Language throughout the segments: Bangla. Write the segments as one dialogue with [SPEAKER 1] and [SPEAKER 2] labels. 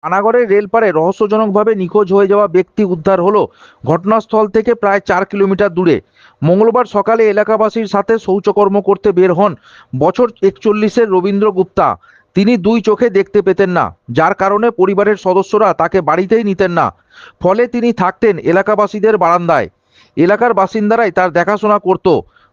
[SPEAKER 1] পানাগড়ের রেলপারে রহস্যজনকভাবে নিখোঁজ হয়ে যাওয়া ব্যক্তি উদ্ধার হলো ঘটনাস্থল থেকে প্রায় 4 কিলোমিটার দূরে। মঙ্গলবার সকালে এলাকাবাসীর সাথে শৌচকর্ম করতে বের হন বছর 41-এর রবীন্দ্র গুপ্তা। তিনি দুই চোখে দেখতে পেতেন না, যার কারণে পরিবারের সদস্যরা তাকে বাড়িতেই নিতেন না। ফলে তিনি থাকতেন এলাকাবাসীদের বারান্দায়। এলাকার বাসিন্দারাই তার দেখাশোনা করত।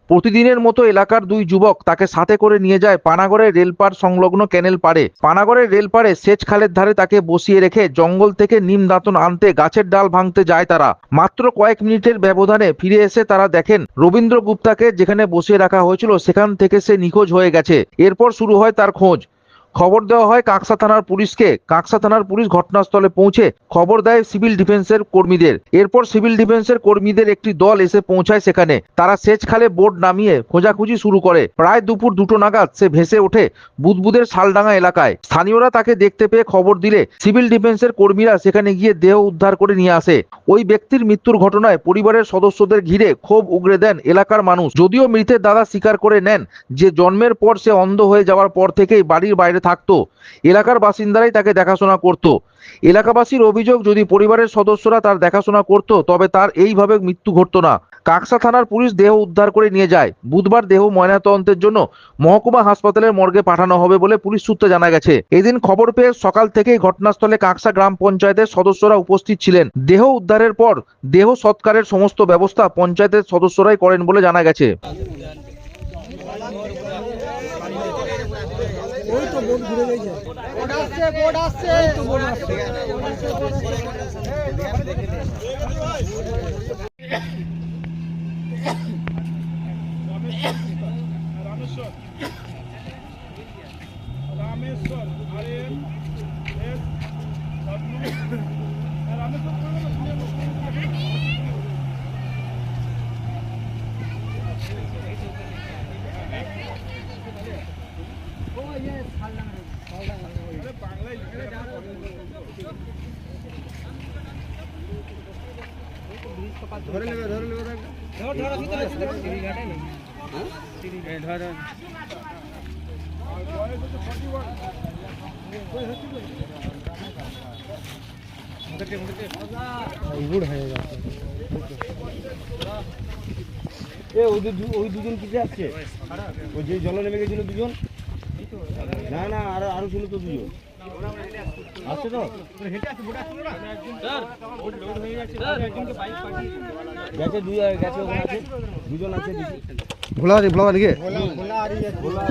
[SPEAKER 1] প্রতিদিনের মতো এলাকার দুই যুবক তাকে সাথে করে নিয়ে যায় পানাগড়ের রেলপার সংলগ্ন ক্যানেল পাড়ে। পানাগড়ের রেলপাড়ে সেচ খালের ধারে তাকে বসিয়ে রেখে জঙ্গল থেকে নিম দাঁতন আনতে গাছের ডাল ভাঙতে যায় তারা। মাত্র কয়েক মিনিটের ব্যবধানে ফিরে এসে তারা দেখেন রবীন্দ্র গুপ্তাকে যেখানে বসিয়ে রাখা হয়েছিল সেখান থেকে সে নিখোঁজ হয়ে গেছে। এরপর শুরু হয় তার খোঁজ। খবর দেওয়া হয় কাঁকসা থানার পুলিশকে। কাঁকসা থানার পুলিশ ঘটনাস্থলে পৌঁছে খবর দেয় সিভিল ডিফেন্সের কর্মীদের। এরপর সিভিল ডিফেন্সের কর্মীদের একটি দল এসে পৌঁছায় সেখানে। তারা সেচ খালে বোট নামিয়ে খোঁজাখুঁজি শুরু করে। প্রায় দুপুর 2টো নাগাদ সে ভেসে ওঠে বুদবুদের শালডাঙ্গা এলাকায়। স্থানীয়রা তাকে দেখতে পেয়ে খবর দিলে সিভিল ডিফেন্সের কর্মীরা সেখানে গিয়ে দেহ উদ্ধার করে নিয়ে আসে। ওই ব্যক্তির মৃত্যুর ঘটনায় পরিবারের সদস্যদের ঘিরে ক্ষোভ উগরে দেন এলাকার মানুষ। যদিও মৃতের দাদা স্বীকার করে নেন যে জন্মের পর সে অন্ধ হয়ে যাওয়ার পর থেকেই বাড়ির বাইরে থাকতো। এলাকার বাসিন্দারাই তাকে দেখাশোনা করত। এলাকাবাসীর অভিযোগ, যদি পরিবারের সদস্যরা তার দেখাশোনা করত তবে তার এইভাবে মৃত্যু ঘটতো না। কাঁকসা থানার পুলিশ দেহ উদ্ধার করে নিয়ে যায়। বুধবার দেহ ময়নাতদন্তের জন্য মহকুমা হাসপাতালের মর্গে পাঠানো হবে বলে পুলিশ সূত্রে জানা গেছে। এদিন খবর পেয়ে সকাল থেকেই ঘটনাস্থলে কাঁকসা গ্রাম পঞ্চায়েতের সদস্যরা উপস্থিত ছিলেন। দেহ উদ্ধারের পর দেহ সৎকারের সমস্ত ব্যবস্থা পঞ্চায়েতের সদস্যরাই করেন বলে জানা গেছে।
[SPEAKER 2] ওই তো বোট ঘুরে গেছে, বোট আসছে, বোট আসছে, তো বোট আসছে। রামেশ্বর আরে এস ধরে নেবে ধর ভিতরে সিঁড়ি ঘাটে না, হ্যাঁ ধর বুড় হয়ে গেছে। ওই দুজন কি আসছে, ওই যে জল নেমে গেছিল দুজন, না না আরো ছিল তো দুজন আসছে তো গেছে, দুজন আছে ভোলা ভোলা দিকে ভোলা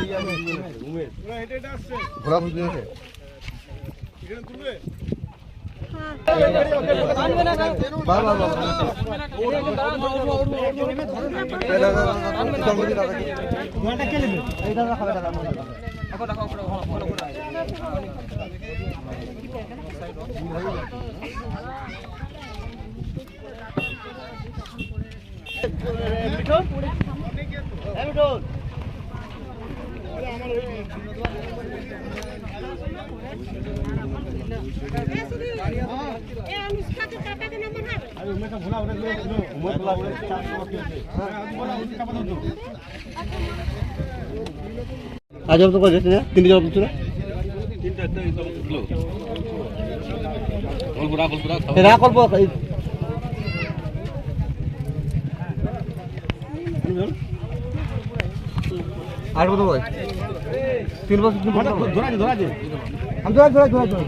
[SPEAKER 2] আজ তো করে তিনটে জল তুলছিল, আর কত ভাই 3 বছর ধরা ধরা আমি ধরা ধরা ধরা ধরা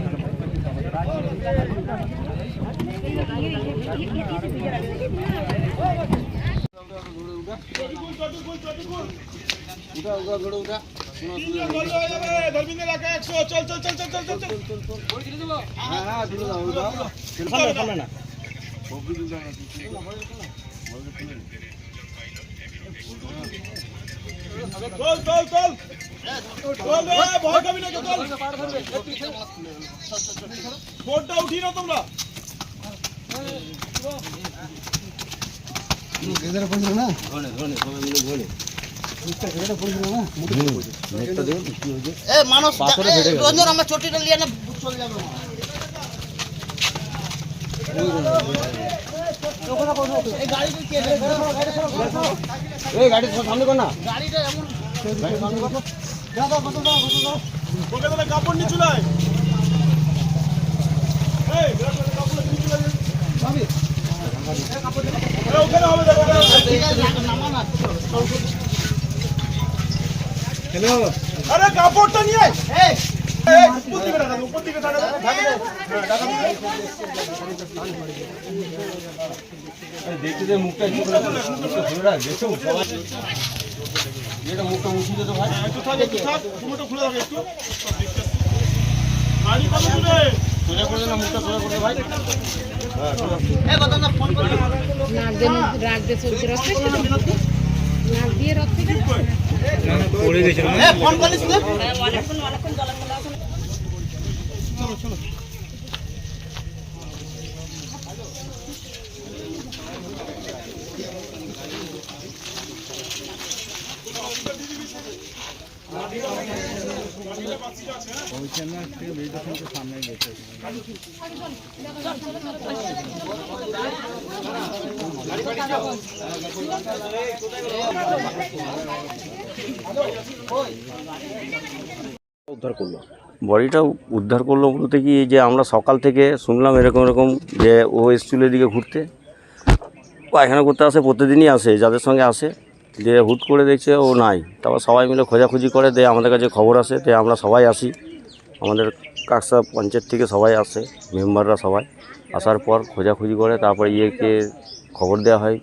[SPEAKER 2] বোটটা উঠিয়ে নাও তোমরা, মানুষ আমরা চটিটা লিয়ে না চলে যাবো। গাড়ি সামনে কর না, গাড়িটা এমন কাপড় নিচু নয়। হ্যালো,
[SPEAKER 3] আরে কাপড়টা নিয়ে আয়। এই এই উপর দিকে টাকা দে, উপর দিকে টাকা দে। টাকা দে।
[SPEAKER 2] দেখতে দে মুখটা একটু খুলে রাখ, দেখো সবাই এটা মুখটা মুছিয়ে দে তো ভাই।
[SPEAKER 3] একটু থাক, একটু থাক। মুখটা খুলে রাখ একটু। গাড়ি কত দূরে?
[SPEAKER 2] সোজা করে দে না, মুখটা সোজা করে দে ভাই।
[SPEAKER 4] নাক দিয়ে রক্ত
[SPEAKER 2] পড়ে গেছিল না?
[SPEAKER 3] ফোন করিস না?
[SPEAKER 1] উদ্ধার করলো?
[SPEAKER 2] বডিটা উদ্ধার করলো বলতে কি, যে আমরা সকাল থেকে শুনলাম এরকম এরকম যে ও এসেছিল এদিকে ঘুরতে, পায়খানা করতে আসে, প্রতিদিনই আসে, যাদের সঙ্গে আসে, যে হুট করে দেখছে ও নাই। তারপর সবাই মিলে খোঁজাখুঁজি করে, দিয়ে আমাদের কাছে খবর আসে, তো আমরা সবাই আসি, আমাদের কাকসা পঞ্চায়েত থেকে সবাই আসে, মেম্বাররা সবাই আসার পর খোঁজাখুঁজি করে, তারপর ইয়েকে খবর দেওয়া হয়,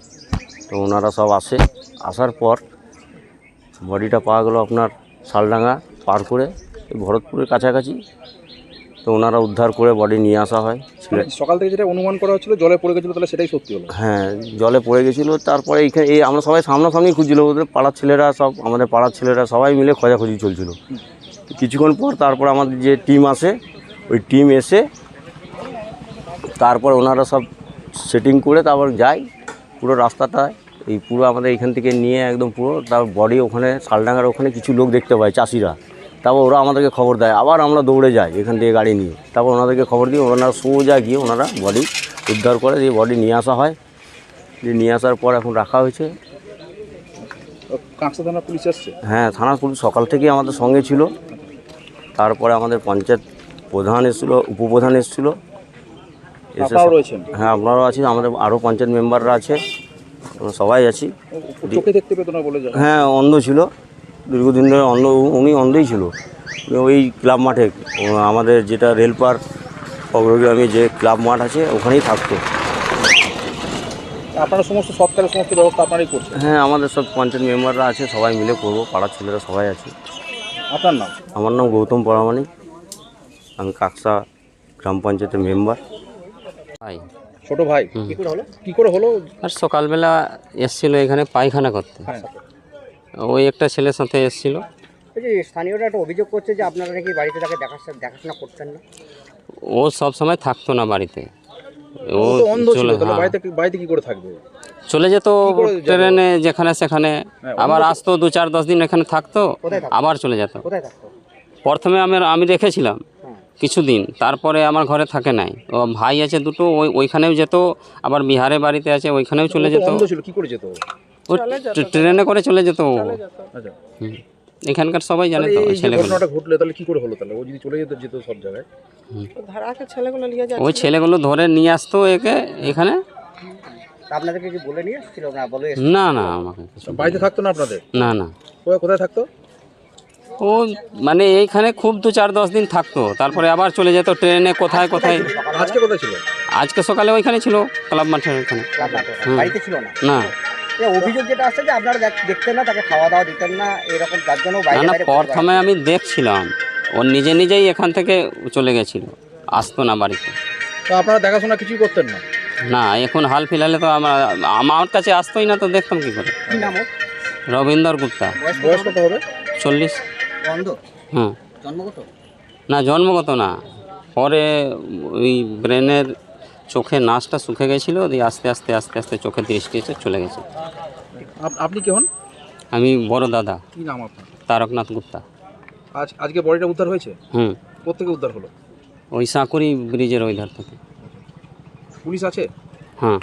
[SPEAKER 2] তো ওনারা সব আসে। আসার পর বডিটা পাওয়া গেলো আপনার শালডাঙ্গা পার করে ভরতপুরের কাছাকাছি, তো ওনারা উদ্ধার করে বডি নিয়ে আসা হয়।
[SPEAKER 1] সকাল থেকে যেটা অনুমান করা হচ্ছিল জলে পড়ে গেছিল, তাহলে সেটাই সত্যি হলো?
[SPEAKER 2] হ্যাঁ, জলে পড়ে গেছিলো। তারপরে এইখানে এই আমরা সবাই সামনাসামনি খুঁজছিল, ওদের পাড়ার ছেলেরা সব, আমাদের পাড়ার ছেলেরা সবাই মিলে খোঁজাখুঁজি চলছিল। কিছুক্ষণ পর তারপর আমাদের যে টিম আসে, ওই টিম এসে তারপর ওনারা সব সেটিং করে তারপর যায় পুরো রাস্তাটা, এই পুরো আমাদের এইখান থেকে নিয়ে একদম পুরো, তারপর বডি ওখানে শালডাঙ্গার ওখানে কিছু লোক দেখতে পায়, চাষিরা, তারপর ওরা আমাদেরকে খবর দেয়, আবার আমরা দৌড়ে যাই এখান থেকে গাড়ি নিয়ে, তারপর ওনাদেরকে খবর দিই, ওনারা সোজা গিয়ে ওনারা বডি উদ্ধার করে দিয়ে বডি নিয়ে আসা হয়। দিয়ে নিয়ে আসার পর এখন রাখা হয়েছে।
[SPEAKER 1] কাঁকসা থানা পুলিশ আসছে?
[SPEAKER 2] হ্যাঁ, থানা পুলিশ সকাল থেকেই আমাদের সঙ্গে ছিল। তারপরে আমাদের পঞ্চায়েত প্রধান এসেছিলো, উপপ্রধান এসেছিলো,
[SPEAKER 1] আপনারাও রয়েছেন?
[SPEAKER 2] হ্যাঁ, আপনারাও আছি, আমাদের আরও পঞ্চায়েত মেম্বাররা আছে, আমরা সবাই আছি।
[SPEAKER 1] চোখে দেখতে পেত না বলে?
[SPEAKER 2] হ্যাঁ, অন্ধ ছিল, দীর্ঘদিন ধরে অন্ধ, উনি অন্ধই ছিল। ওই ক্লাব মাঠে আমাদের যেটা রেলপার অগ্রগ্রামে যে ক্লাব মাঠ আছে ওখানেই থাকতো।
[SPEAKER 1] আপনারা সমস্ত সরকারের সমস্ত ব্যবস্থা আপনারাই করছেন?
[SPEAKER 2] হ্যাঁ, আমাদের সব পঞ্চায়েত মেম্বাররা আছে, সবাই মিলে করবো, পাড়ার ছেলেরা সবাই আছে।
[SPEAKER 1] আপনার নাম?
[SPEAKER 2] আমার নাম গৌতম পরামানিক, আমি কাকসা গ্রাম পঞ্চায়েতের মেম্বার।
[SPEAKER 5] ভাই,
[SPEAKER 1] ছোট ভাই? কি করে হলো?
[SPEAKER 5] আর সকালবেলা এসছিল এখানে পায়খানা করতে, ওই একটা ছেলের সাথে এসছিল।
[SPEAKER 6] এই যে স্থানীয়রা একটা অভিযোগ করছে যে আপনারা নাকি বাড়িতে তাকে দেখাশোনা করতেন না।
[SPEAKER 5] ও সব সময় থাকতো না বাড়িতে, ও
[SPEAKER 1] তো অন্ধ ছিল,
[SPEAKER 5] চলে,
[SPEAKER 1] তাহলে
[SPEAKER 5] হ্যাঁ,
[SPEAKER 1] বাড়িতে কি করে থাকবে?
[SPEAKER 5] চলে যেত
[SPEAKER 1] করে যাবে?
[SPEAKER 5] ট্রেনে যেখানে সেখানে, আবার আসতো 2-4-10 দিন এখানে থাকতো,
[SPEAKER 6] কোথায় থাকতো?
[SPEAKER 5] আবার চলে যেত।
[SPEAKER 6] কোথায় থাকতো?
[SPEAKER 5] প্রথমে আমি রেখেছিলাম কিছুদিন, তারপরে আমার ঘরে থাকে নাই, ও ভাই আছে দুটো, ওইখানেও যেত, আবার বিহারে বাড়িতে আছে ওইখানেও চলে যেত।
[SPEAKER 1] অন্ধ ছিল, কি করে যেত?
[SPEAKER 5] ও ট্রেনে করে চলে যেত ও।
[SPEAKER 1] আচ্ছা,
[SPEAKER 5] হুম। এখানকার সবাই জানে তো
[SPEAKER 1] এই যে
[SPEAKER 5] ছেলেগুলো।
[SPEAKER 1] ঘটনাটা ঘটলে তাহলে কি করে হলো? তাহলে ও যদি চলে যেত সব জায়গায়?
[SPEAKER 5] ওই ছেলেগুলো ধরে নিয়ে আসতো একে এখানে।
[SPEAKER 6] তা আপনাদেরকে কি বলে নিয়ে এসেছিল না? বলে
[SPEAKER 5] না না, আমাকে কিছু
[SPEAKER 1] বাড়িতে থাকতো না আপনাদের?
[SPEAKER 5] না না,
[SPEAKER 1] কোথায় থাকতো?
[SPEAKER 5] ও মানে এইখানে খুব 2-4-10 দিন থাকতো, তারপরে আবার চলে যেত ট্রেনে কোথায় কোথায়।
[SPEAKER 1] আজকে কোথায় ছিল?
[SPEAKER 5] আজকে সকালে ওইখানে ছিল, ক্লাব মাঠের ওইখানে।
[SPEAKER 6] বাড়িতে ছিল না?
[SPEAKER 5] না
[SPEAKER 6] এই অভিযোগ যেটা আসছে যে আপনারা দেখতেন না, তাকে খাওয়া দাওয়া দিতেন না, এরকম, যার জন্য
[SPEAKER 5] না
[SPEAKER 6] বাইরে
[SPEAKER 5] না,
[SPEAKER 6] বাইরে
[SPEAKER 5] প্রথমে আমি দেখছিলাম, ও নিজেই এখান থেকে চলে গেছিল, আসতো না বাড়িতে।
[SPEAKER 1] তো আপনারা দেখাশোনা কিছুই করতেন না?
[SPEAKER 5] না, এখন হাল ফিলহালে তো আমার কাছে আসতোই না, তো দেখতাম কি করে।
[SPEAKER 6] কি নাম ওর?
[SPEAKER 5] রবীন্দ্র গুপ্তা।
[SPEAKER 1] বয়স কত হবে?
[SPEAKER 5] 40।
[SPEAKER 6] অন্ধ?
[SPEAKER 5] হ্যাঁ।
[SPEAKER 6] জন্মগত?
[SPEAKER 5] না, জন্মগত না, পরে ওই ব্রেনের চোখে নাচটা শুকে গেছিলো, দিয়ে আস্তে আস্তে আস্তে আস্তে চোখের দৃষ্টি এসে চলে গেছে।
[SPEAKER 1] আপনি কে হন?
[SPEAKER 5] আমি বড় দাদা,
[SPEAKER 1] কি নাম আপনার?
[SPEAKER 5] তারকনাথ গুপ্তা।
[SPEAKER 1] আজকে বডিটা উদ্ধার হয়েছে?
[SPEAKER 5] হুম,
[SPEAKER 1] কোত্থেকে উদ্ধার হলো?
[SPEAKER 5] ওই সাঁকুরি ব্রিজের ওই ধার থেকে।
[SPEAKER 1] পুলিশ আছে?
[SPEAKER 5] হ্যাঁ।